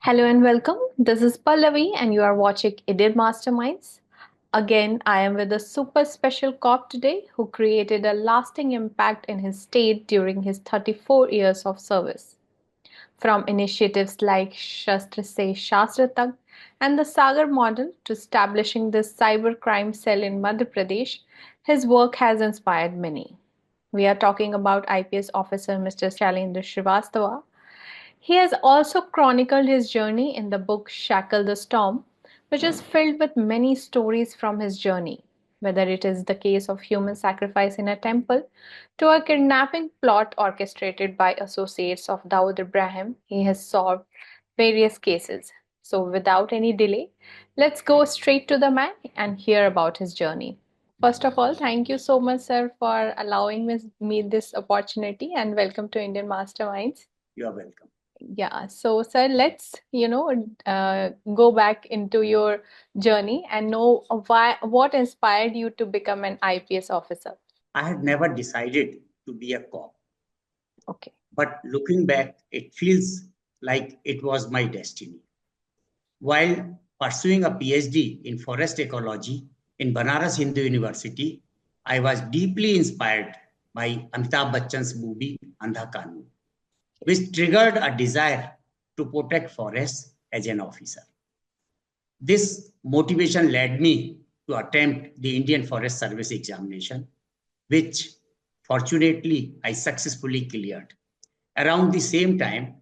Hello and welcome. This is Pallavi, and you are watching Indian Masterminds. Again, I am with a super special cop today who created a lasting impact in his state during his 34 years of service. From initiatives like Shastra Se Shastra Tak and the Sagar model to establishing the cybercrime cell in Madhya Pradesh, his work has inspired many. We are talking about IPS officer Mr. Shailendra Srivastava. He has also chronicled his journey in the book Shackle the Storm, which is filled with many stories from his journey, whether it is the case of human sacrifice in a temple to a kidnapping plot orchestrated by associates of Dawood Ibrahim. He has solved various cases. So, without any delay, let's go straight to the man and hear about his journey. First of all, thank you so much, sir, for allowing me this opportunity and welcome to Indian Masterminds. You are welcome. Yeah, so sir, let's go back into your journey and know what inspired you to become an IPS officer. I had never decided to be a cop, Okay. but looking back, it feels like it was my destiny. While pursuing a PhD in forest ecology in Banaras Hindu University, I was deeply inspired by Amitabh Bachchan's movie Andha Kanun, which triggered a desire to protect forests as an officer. This motivation led me to attempt the Indian Forest Service examination, which fortunately I successfully cleared. Around the same time,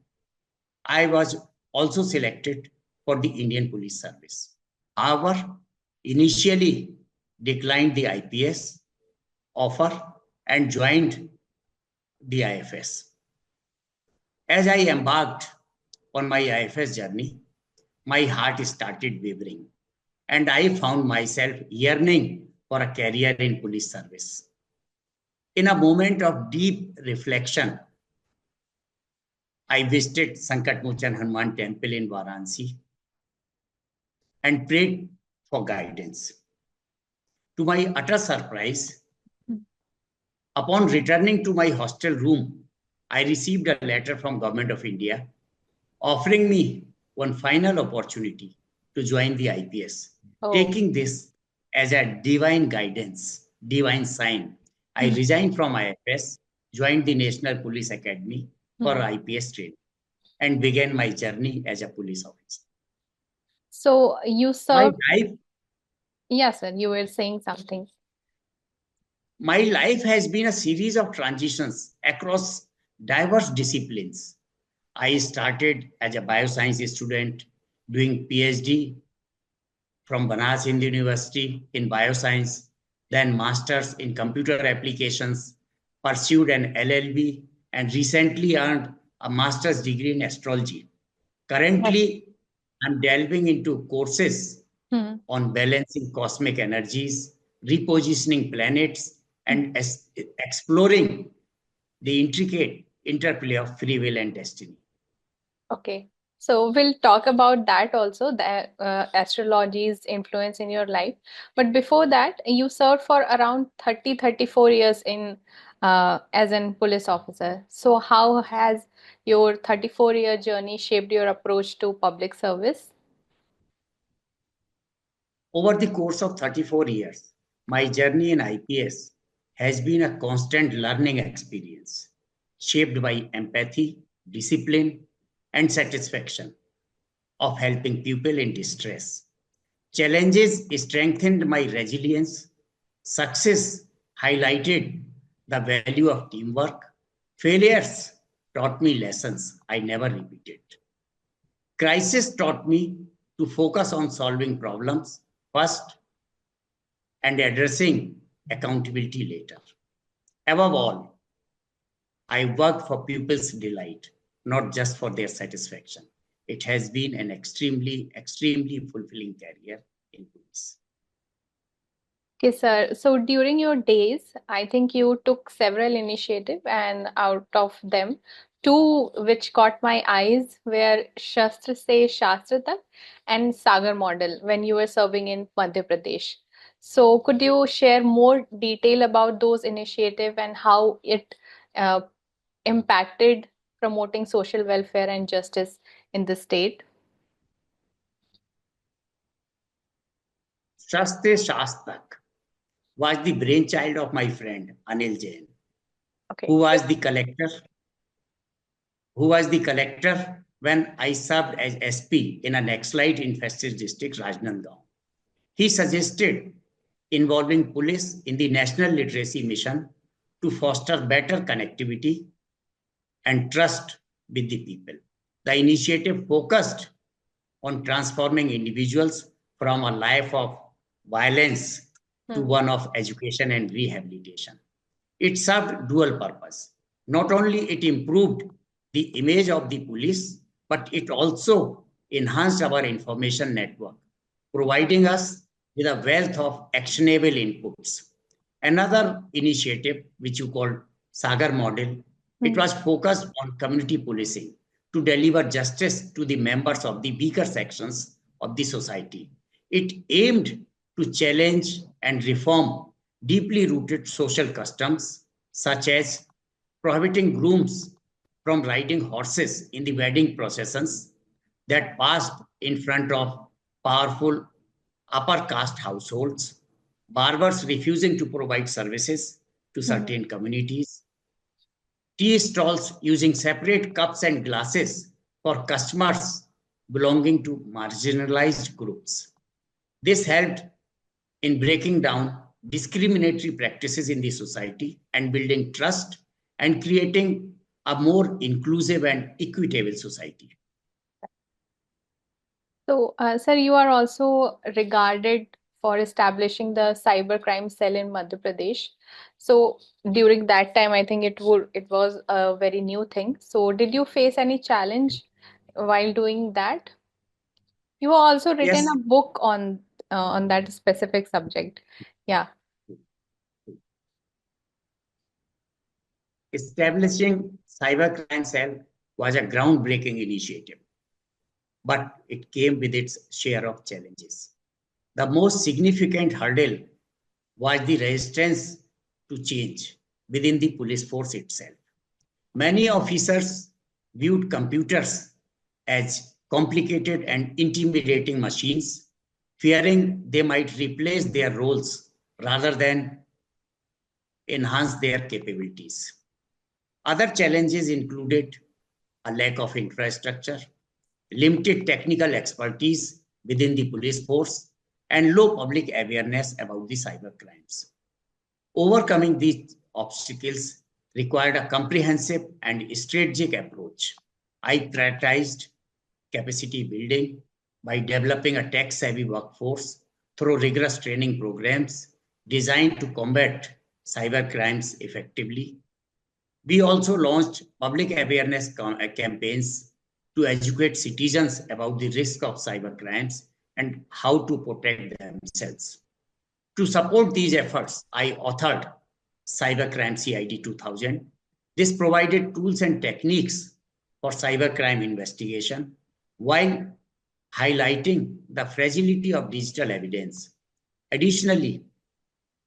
I was also selected for the Indian Police Service. However, initially declined the IPS offer and joined the IFS. As I embarked on my IFS journey, my heart started wavering, and I found myself yearning for a career in police service. In a moment of deep reflection, I visited Sankat Mochan Hanuman Temple in Varanasi and prayed for guidance. To my utter surprise, upon returning to my hostel room, I received a letter from Government of India offering me one final opportunity to join the IPS. Taking this as a divine guidance, divine sign, I resigned from IFS, joined the National Police Academy for IPS training, and began my journey as a police officer. So you My served. life, Yes, sir, you were saying something. my life has been a series of transitions across diverse disciplines. I started as a bioscience student doing PhD from Banaras Hindu University in bioscience, then masters in computer applications, pursued an LLB, and recently earned a master's degree in astrology. Currently, I'm delving into courses on balancing cosmic energies, repositioning planets, and exploring the intricate interplay of free will and destiny. Okay. So we'll talk about that also, the astrology's influence in your life. But before that, you served for around 34 years in as an police officer. So how has your 34-year journey shaped your approach to public service? Over the course of 34 years, my journey in IPS has been a constant learning experience, shaped by empathy, discipline, and satisfaction of helping people in distress. Challenges strengthened my resilience. Success highlighted the value of teamwork. Failures taught me lessons I never repeated. Crisis taught me to focus on solving problems first and addressing accountability later. Above all, I work for people's delight, not just for their satisfaction. It has been an extremely fulfilling career in police. Okay, sir. So during your days, I think you took several initiatives, and out of them, two which caught my eyes were Shastra Se Shastra Tak and Sagar model when you were serving in Madhya Pradesh. So could you share more detail about those initiatives and how it uh, impacted promoting social welfare and justice in the state? Shaste Shastak was the brainchild of my friend Anil Jain, Okay. who was the collector when I served as SP in a Naxalite infested district, Rajnandgaon. He suggested involving police in the National Literacy Mission to foster better connectivity and trust with the people. The initiative focused on transforming individuals from a life of violence to one of education and rehabilitation. It served dual purpose. Not only it improved the image of the police, but it also enhanced our information network, providing us with a wealth of actionable inputs. Another initiative, which you call Sagar model, it was focused on community policing to deliver justice to the members of the weaker sections of the society. It aimed to challenge and reform deeply rooted social customs, such as prohibiting grooms from riding horses in the wedding processions that passed in front of powerful upper caste households, barbers refusing to provide services to certain communities, tea stalls using separate cups and glasses for customers belonging to marginalized groups. This helped in breaking down discriminatory practices in the society and building trust and creating a more inclusive and equitable society. So, sir, you are also regarded for establishing the cybercrime cell in Madhya Pradesh. So, during that time, I think it was a very new thing. So, did you face any challenge while doing that? You have also written Yes, a book on that specific subject. Yeah. establishing cybercrime cell was a groundbreaking initiative, but it came with its share of challenges. The most significant hurdle was the resistance to change within the police force itself. Many officers viewed computers as complicated and intimidating machines, fearing they might replace their roles rather than enhance their capabilities. Other challenges included a lack of infrastructure, limited technical expertise within the police force, and low public awareness about the cyber crimes. Overcoming these obstacles required a comprehensive and strategic approach. I prioritized capacity building by developing a tech-savvy workforce through rigorous training programs designed to combat cyber crimes effectively. We also launched public awareness campaigns to educate citizens about the risk of cyber crimes and how to protect themselves. To support these efforts, I authored Cybercrime CID 2000. This provided tools and techniques for cybercrime investigation while highlighting the fragility of digital evidence. Additionally,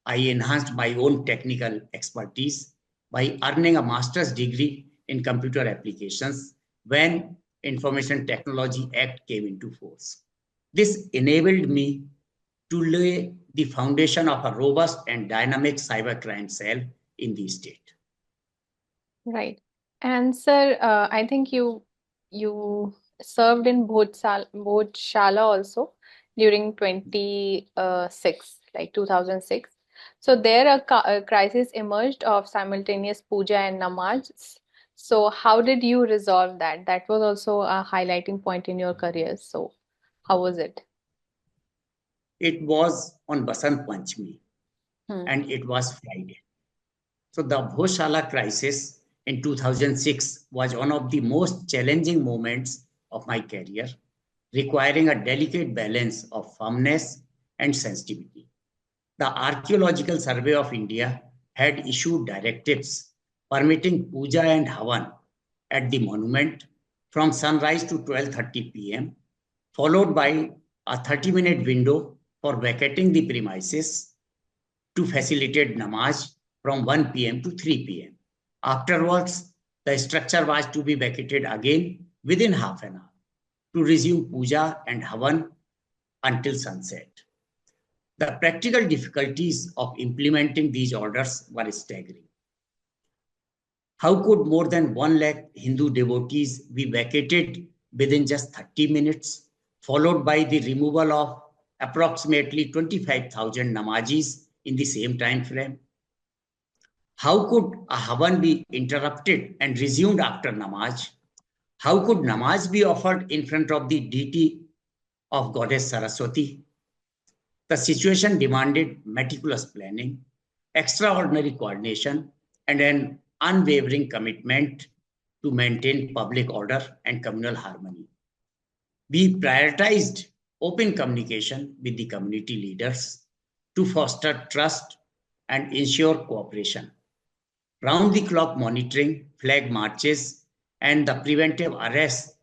I enhanced my own technical expertise by earning a master's degree in computer applications when Information Technology Act came into force. This enabled me to lay the foundation of a robust and dynamic cybercrime cell in the state. Right. And sir, I think you served in Bhojshala also during 26, like 2006. So there a crisis emerged of simultaneous puja and namaz. So how did you resolve that? That was also a highlighting point in your career. So how was it? It was on Basant Panchami Hmm. and it was Friday. So the Bhojshala crisis in 2006 was one of the most challenging moments of my career, requiring a delicate balance of firmness and sensitivity. The Archaeological Survey of India had issued directives permitting puja and havan at the monument from sunrise to 12:30 p.m., followed by a 30-minute window for vacating the premises to facilitate namaz from 1 p.m. to 3 p.m. Afterwards, the structure was to be vacated again within half an hour to resume puja and havan until sunset. The practical difficulties of implementing these orders were staggering. How could more than 1 lakh Hindu devotees be vacated within just 30 minutes, followed by the removal of approximately 25,000 namazis in the same time frame? How could a Havan be interrupted and resumed after namaz? How could namaz be offered in front of the deity of goddess Saraswati? The situation demanded meticulous planning, extraordinary coordination, and an unwavering commitment to maintain public order and communal harmony. We prioritized open communication with the community leaders to foster trust and ensure cooperation. Round-the-clock monitoring, flag marches, and the preventive arrest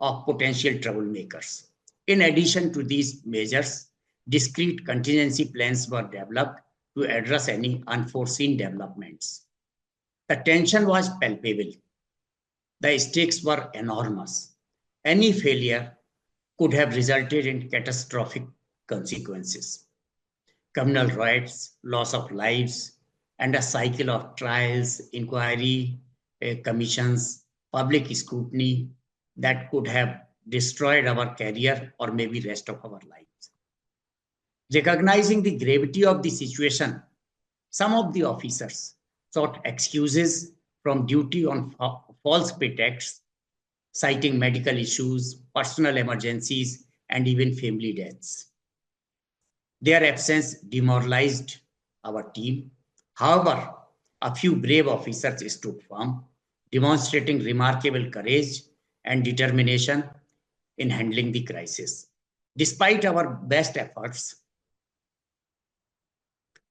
of potential troublemakers. In addition to these measures, discrete contingency plans were developed to address any unforeseen developments. The tension was palpable. The stakes were enormous. Any failure could have resulted in catastrophic consequences. Communal riots, loss of lives, and a cycle of trials, inquiry, commissions, public scrutiny that could have destroyed our career or maybe rest of our lives. Recognizing the gravity of the situation, some of the officers sought excuses from duty on false pretexts, citing medical issues, personal emergencies, and even family deaths. Their absence demoralized our team. However, a few brave officers stood firm, demonstrating remarkable courage and determination in handling the crisis. Despite our best efforts,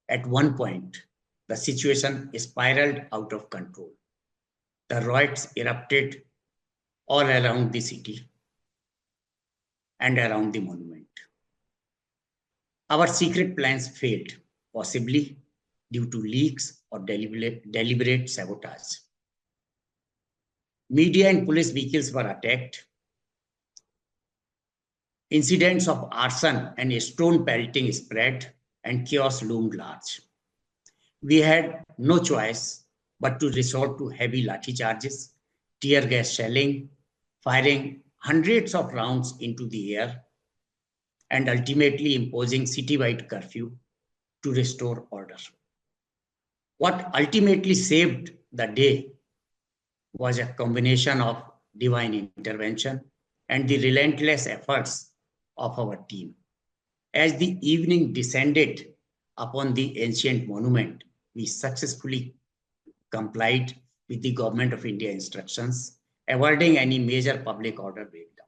at one point, the situation spiraled out of control. The riots erupted all around the city and around the monument. Our secret plans failed, possibly due to leaks or deliberate sabotage. Media and police vehicles were attacked. Incidents of arson and stone pelting spread, and chaos loomed large. We had no choice but to resort to heavy lathi charges, tear gas shelling, firing hundreds of rounds into the air, and ultimately imposing citywide curfew to restore order. What ultimately saved the day was a combination of divine intervention and the relentless efforts of our team. As the evening descended upon the ancient monument, we successfully complied with the Government of India instructions, avoiding any major public order breakdown.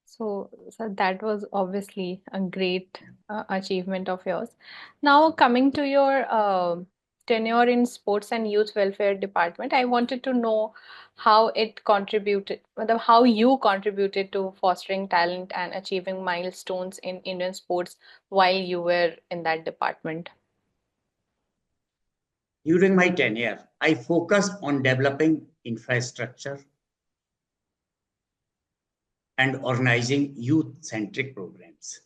So that was obviously a great achievement of yours. Now, coming to your tenure in Sports and Youth Welfare Department, I wanted to know how it contributed, how you contributed to fostering talent and achieving milestones in Indian sports while you were in that department. During my tenure, I focused on developing infrastructure and organizing youth-centric programs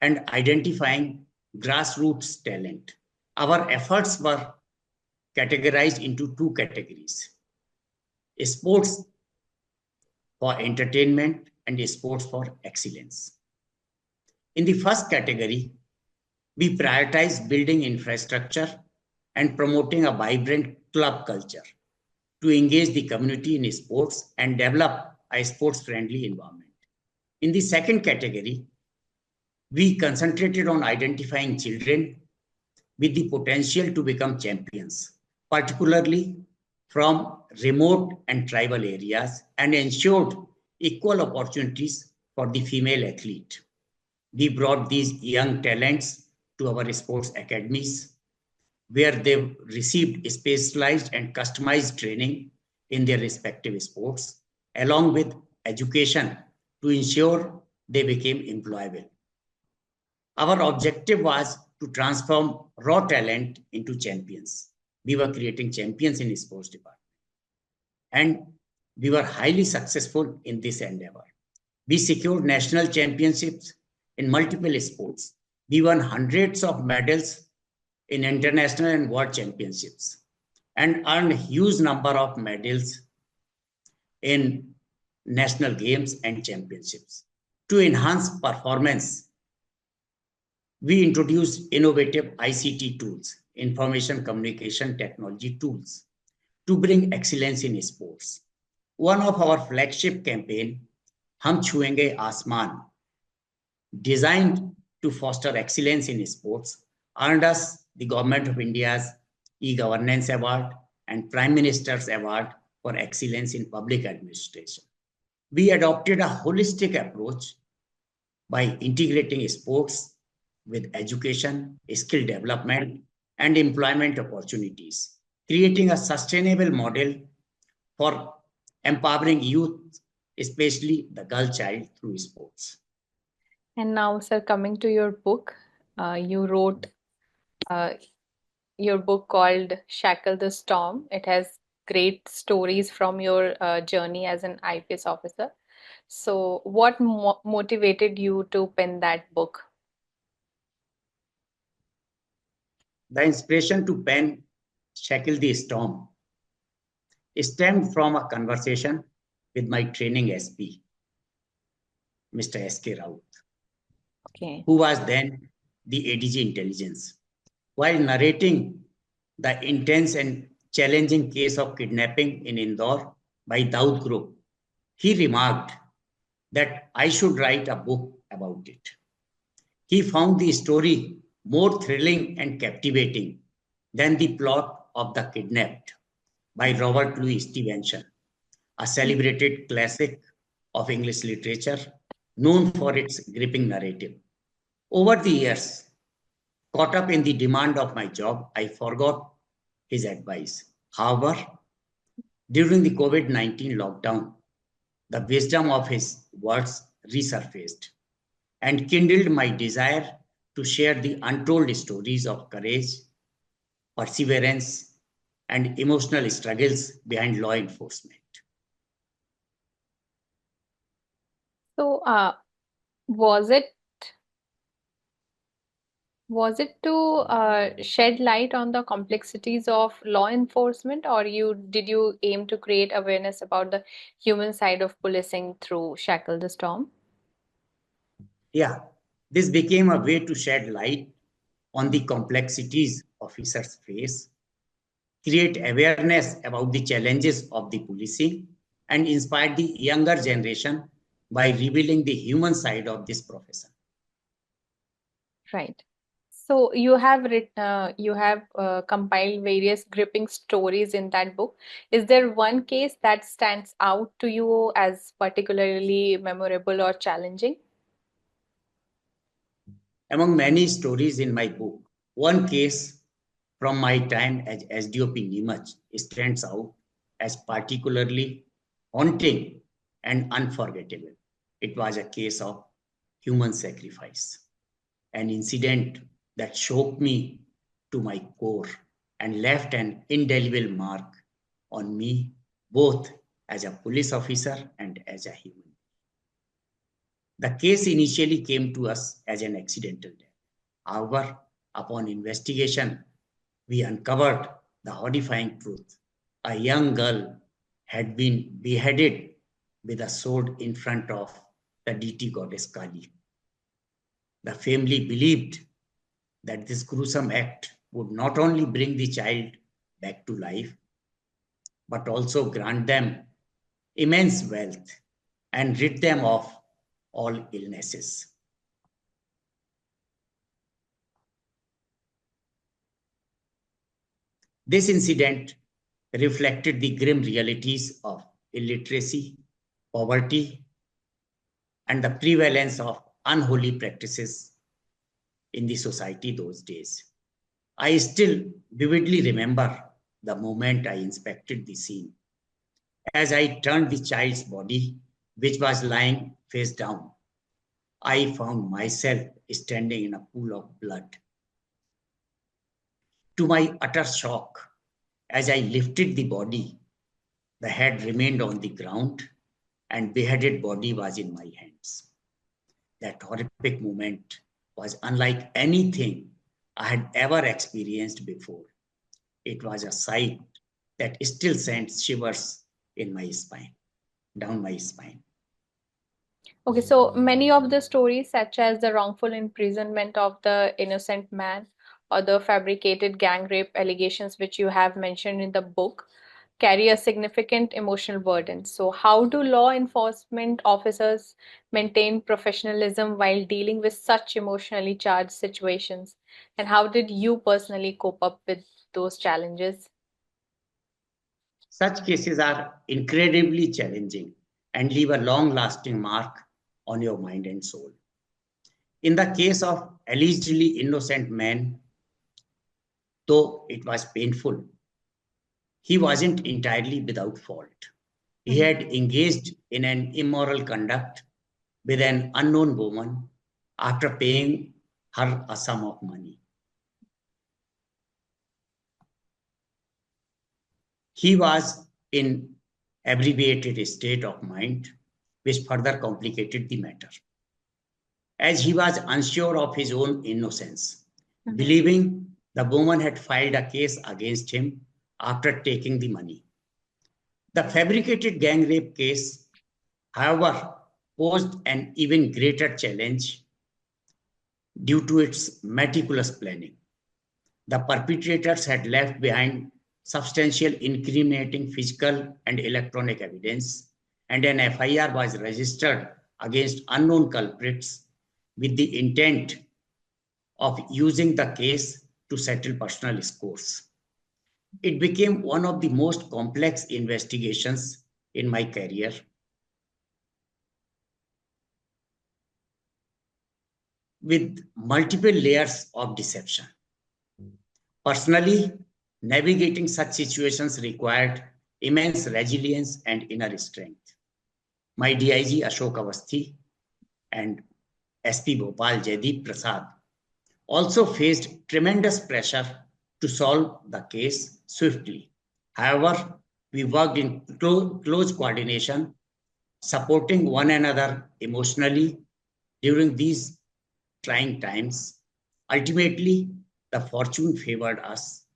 and identifying grassroots talent. Our efforts were categorized into two categories: sports for entertainment and sports for excellence. In the first category, we prioritize building infrastructure and promoting a vibrant club culture to engage the community in sports and develop a sports-friendly environment. In the second category, we concentrated on identifying children with the potential to become champions, particularly from remote and tribal areas, and ensured equal opportunities for the female athlete. We brought these young talents to our sports academies, where they received specialized and customized training in their respective sports, along with education to ensure they became employable. Our objective was to transform raw talent into champions. We were creating champions in the sports department, and we were highly successful in this endeavor. We secured national championships in multiple sports. We won hundreds of medals in international and world championships and earned a huge number of medals in national games and championships. To enhance performance, we introduced innovative ICT tools, information communication technology tools, to bring excellence in sports. One of our flagship campaign, Hum Chhuenge Asman, designed to foster excellence in sports, earned us the Government of India's e-governance award and Prime Minister's award for excellence in public administration. We adopted a holistic approach by integrating sports with education, skill development, and employment opportunities, creating a sustainable model for empowering youth, especially the girl child, through sports. And now, sir, coming to your book, you wrote uh, your book called Shackle the Storm. It has great stories from your journey as an IPS officer. So, what motivated you to pen that book? The inspiration to pen Shackle the Storm stemmed from a conversation with my training SP, Mr. S.K. Raut, Okay. who was then the ADG Intelligence. While narrating the intense and challenging case of kidnapping in Indore by Dawood Group, he remarked that I should write a book about it. He found the story more thrilling and captivating than the plot of The Kidnapped by Robert Louis Stevenson, a celebrated classic of English literature known for its gripping narrative. Over the years, caught up in the demand of my job, I forgot his advice. However, during the COVID-19 lockdown, the wisdom of his words resurfaced and kindled my desire to share the untold stories of courage, perseverance, and emotional struggles behind law enforcement. So, was it was it to shed light on the complexities of law enforcement, or did you aim to create awareness about the human side of policing through Shackle the Storm? Yeah, this became a way to shed light on the complexities officers face, create awareness about the challenges of the policing, and inspire the younger generation by revealing the human side of this profession. Right. So you have compiled various gripping stories in that book. Is there one case that stands out to you as particularly memorable or challenging? Among many stories in my book, one case from my time as SDOP Nimach stands out as particularly haunting and unforgettable. It was a case of human sacrifice, an incident that shook me to my core and left an indelible mark on me, both as a police officer and as a human. The case initially came to us as an accidental death. However, upon investigation, we uncovered the horrifying truth. A young girl had been beheaded with a sword in front of the deity goddess Kali. The family believed that this gruesome act would not only bring the child back to life, but also grant them immense wealth and rid them of all illnesses. This incident reflected the grim realities of illiteracy, poverty, and the prevalence of unholy practices in the society those days. I still vividly remember the moment I inspected the scene. As I turned the child's body, which was lying face down, I found myself standing in a pool of blood. To my utter shock, as I lifted the body, the head remained on the ground and beheaded body was in my hands. That horrific moment was unlike anything I had ever experienced before. It was a sight that still sends shivers in my spine, down my spine. Okay, so many of the stories, such as the wrongful imprisonment of the innocent man or the fabricated gang rape allegations, which you have mentioned in the book, carry a significant emotional burden. So, how do law enforcement officers maintain professionalism while dealing with such emotionally charged situations? And how did you personally cope up with those challenges? Such cases are incredibly challenging and leave a long lasting mark on your mind and soul. In the case of allegedly innocent man, though it was painful, he wasn't entirely without fault. He Mhm. had engaged in an immoral conduct with an unknown woman after paying her a sum of money. He was in abbreviated state of mind, which further complicated the matter. As he was unsure of his own innocence, Mhm. believing the woman had filed a case against him after taking the money. The fabricated gang rape case, however, posed an even greater challenge due to its meticulous planning. The perpetrators had left behind substantial incriminating physical and electronic evidence, and an FIR was registered against unknown culprits with the intent of using the case to settle personal scores. It became one of the most complex investigations in my career, with multiple layers of deception. Personally, navigating such situations required immense resilience and inner strength. My DIG Ashok Avasthi and SP Bhopal Jaideep Prasad also faced tremendous pressure to solve the case swiftly. However, we worked in close coordination, supporting one another emotionally during these trying times. Ultimately, the fortune favored us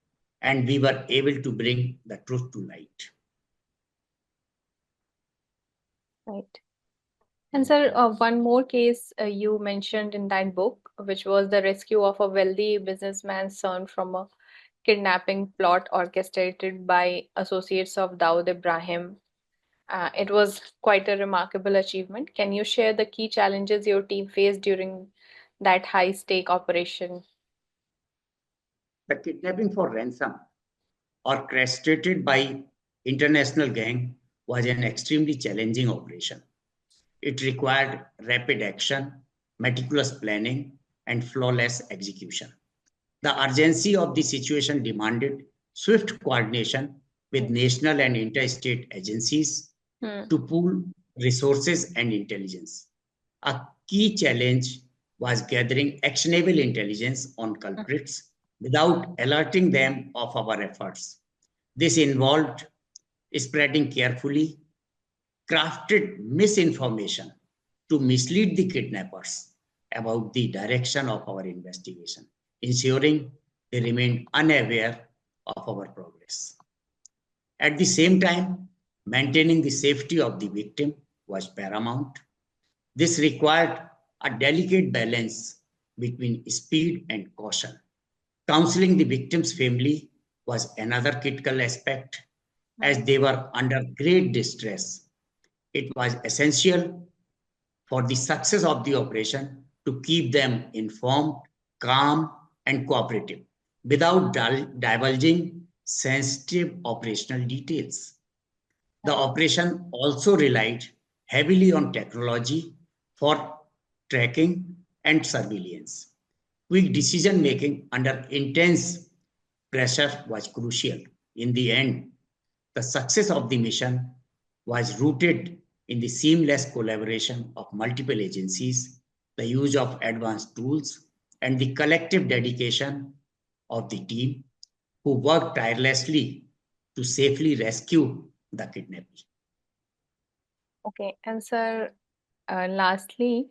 and we were able to bring the truth to light. Right. And sir, one more case you mentioned in that book, which was the rescue of a wealthy businessman's son from a kidnapping plot orchestrated by associates of Dawood Ibrahim. It was quite a remarkable achievement. Can you share the key challenges your team faced during that high stake operation? The kidnapping for ransom, orchestrated by international gang, was an extremely challenging operation. It required rapid action, meticulous planning, and flawless execution. The urgency of the situation demanded swift coordination with national and interstate agencies Hmm. to pool resources and intelligence. A key challenge was gathering actionable intelligence on Hmm. culprits without alerting them of our efforts. This involved spreading carefully crafted misinformation to mislead the kidnappers about the direction of our investigation, ensuring they remained unaware of our progress. At the same time, maintaining the safety of the victim was paramount. This required a delicate balance between speed and caution. Counseling the victim's family was another critical aspect as they were under great distress. It was essential for the success of the operation to keep them informed, calm, and cooperative without divulging sensitive operational details. The Right. operation also relied heavily on technology for tracking and surveillance. Quick decision making under intense pressure was crucial. In the end, the success of the mission was rooted in the seamless collaboration of multiple agencies, the use of advanced tools, and the collective dedication of the team who worked tirelessly to safely rescue the kidnappee. Okay, and sir, lastly,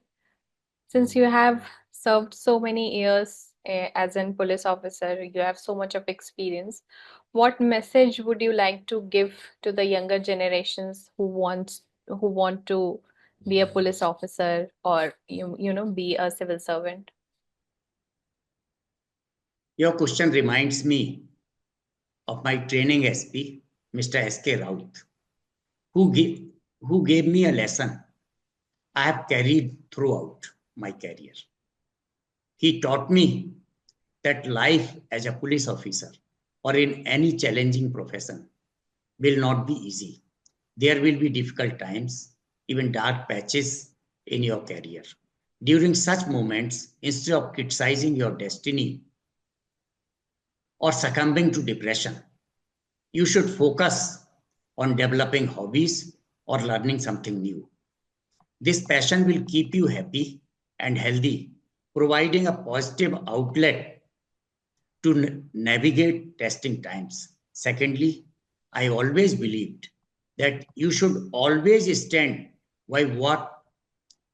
since you have served so many years as a police officer, you have so much of experience. What message would you like to give to the younger generations who want to be a police officer or be a civil servant? Your question reminds me of my training SP, Mr. S.K. Raut, who gave, who gave me a lesson I have carried throughout my career. He taught me that life as a police officer or in any challenging profession will not be easy. There will be difficult times, even dark patches in your career. During such moments, instead of criticizing your destiny or succumbing to depression, you should focus on developing hobbies or learning something new. This passion will keep you happy and healthy, providing a positive outlet to navigate testing times. Secondly, I always believed that you should always stand by what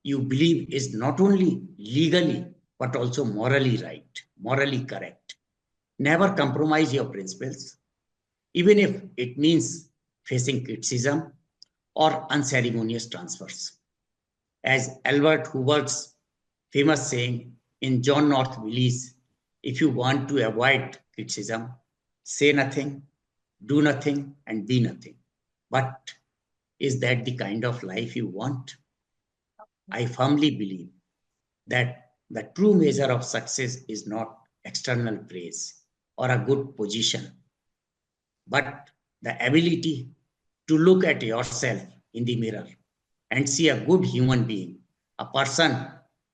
you believe is not only legally but also morally right, morally correct. Never compromise your principles, even if it means facing criticism or unceremonious transfers. As Albert Hoover's famous saying in John North Willie's, if you want to avoid criticism, say nothing, do nothing, and be nothing. But is that the kind of life you want? I firmly believe that the true measure of success is not external praise or a good position, but the ability to look at yourself in the mirror and see a good human being, a person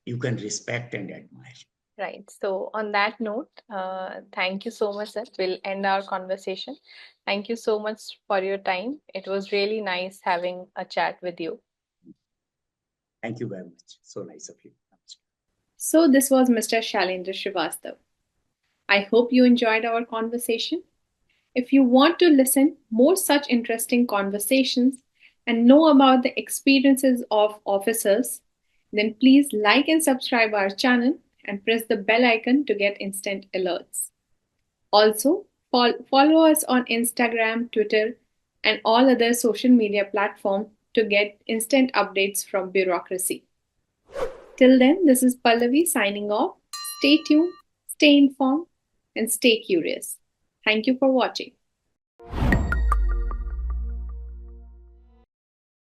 you can respect and admire. Right. So, on that note, thank you so much, sir. We'll end our conversation. Thank you so much for your time. It was really nice having a chat with you. Thank you very much. So nice of you. So, this was Mr. Shailendra Srivastava. I hope you enjoyed our conversation. If you want to listen more such interesting conversations and know about the experiences of officers, then please like and subscribe our channel and press the bell icon to get instant alerts. Also, follow us on Instagram, Twitter, and all other social media platforms to get instant updates from bureaucracy. Till then, this is Pallavi signing off. Stay tuned, stay informed, and stay curious. Thank you for watching.